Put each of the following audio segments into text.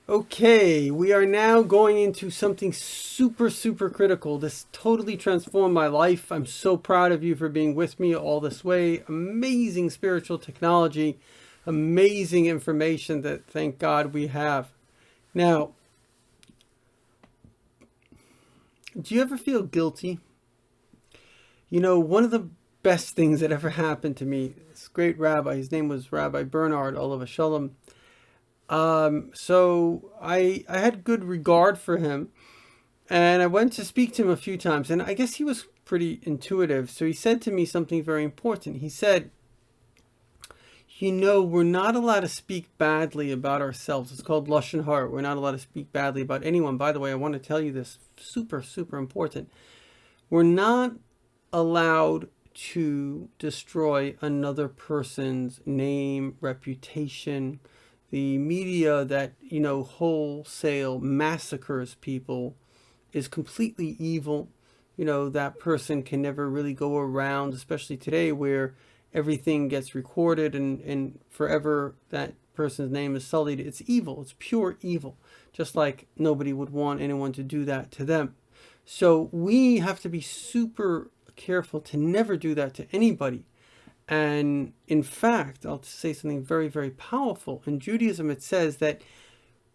Okay, we are now going into something super, super critical. This totally transformed my life. I'm so proud of you for being with me all this way. Amazing spiritual technology, amazing information that thank God we have. Now, do you ever feel guilty? You know, one of the best things that ever happened to me, this great rabbi, his name was Rabbi Bernard Olav Shalom. So I had good regard for him, and I went to speak to him a few times, and I guess he was pretty intuitive. So he said to me something very important. He said, you know, we're not allowed to speak badly about ourselves. It's called Lashon Hara. We're not allowed to speak badly about anyone. By the way, I want to tell you this, super, super important. We're not allowed to destroy another person's name, reputation. The media that, you know, wholesale massacres people is completely evil. You know, that person can never really go around, especially today where everything gets recorded and forever that person's name is sullied. It's evil. It's pure evil. Just like nobody would want anyone to do that to them. So we have to be super careful to never do that to anybody. And in fact, I'll say something very, very powerful. In Judaism, it says that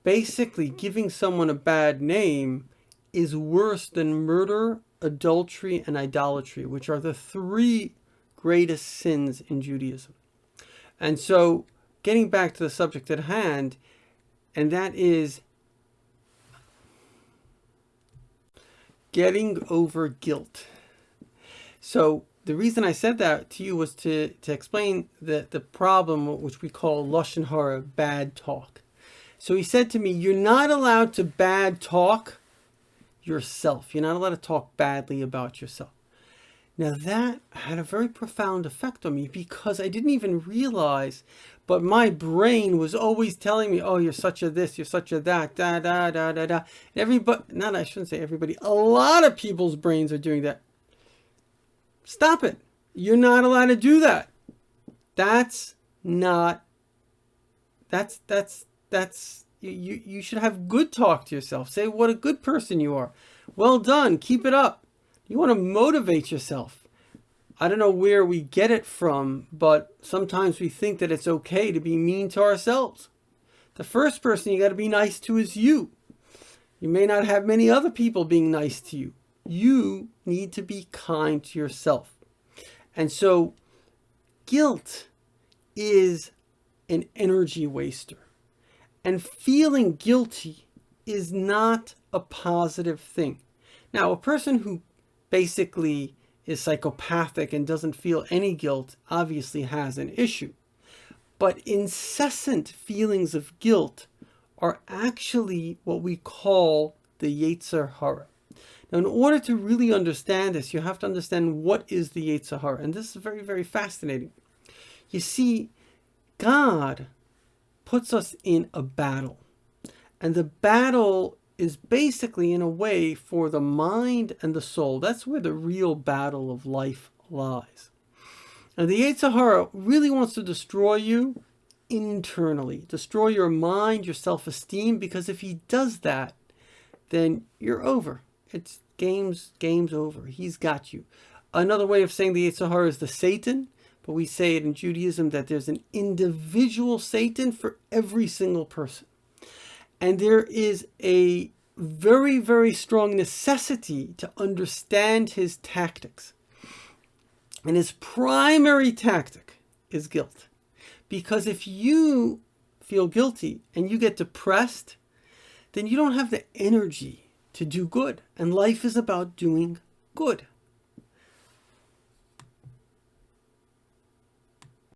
basically giving someone a bad name is worse than murder, adultery, and idolatry, which are the three greatest sins in Judaism. And so getting back to the subject at hand, and that is getting over guilt. So the reason I said that to you was to explain the problem, which we call Lashon Hara, bad talk. So he said to me, you're not allowed to bad talk yourself. You're not allowed to talk badly about yourself. Now that had a very profound effect on me because I didn't even realize, but my brain was always telling me, oh, you're such a this, you're such a that, da, da, da, da, da. Everybody, not, I shouldn't say everybody, a lot of people's brains are doing that. Stop it. You're not allowed to do that. You should have good talk to yourself. Say what a good person you are. Well done. Keep it up. You want to motivate yourself. I don't know where we get it from, but sometimes we think that it's okay to be mean to ourselves. The first person you got to be nice to is you. You may not have many other people being nice to you. You need to be kind to yourself. And so guilt is an energy waster. And feeling guilty is not a positive thing. Now, a person who basically is psychopathic and doesn't feel any guilt obviously has an issue. But incessant feelings of guilt are actually what we call the Yetzer Hara. Now, in order to really understand this, you have to understand what is the Yetzer Hara. And this is very, very fascinating. You see, God puts us in a battle. And the battle is basically, in a way, for the mind and the soul. That's where the real battle of life lies. And the Yetzer Hara really wants to destroy you internally. Destroy your mind, your self-esteem, because if he does that, then you're over. It's game's over. He's got you. Another way of saying the Yetzer Hara is the Satan, but we say it in Judaism that there's an individual Satan for every single person. And there is a very, very strong necessity to understand his tactics. And his primary tactic is guilt. Because if you feel guilty and you get depressed, then you don't have the energy to do good. And life is about doing good.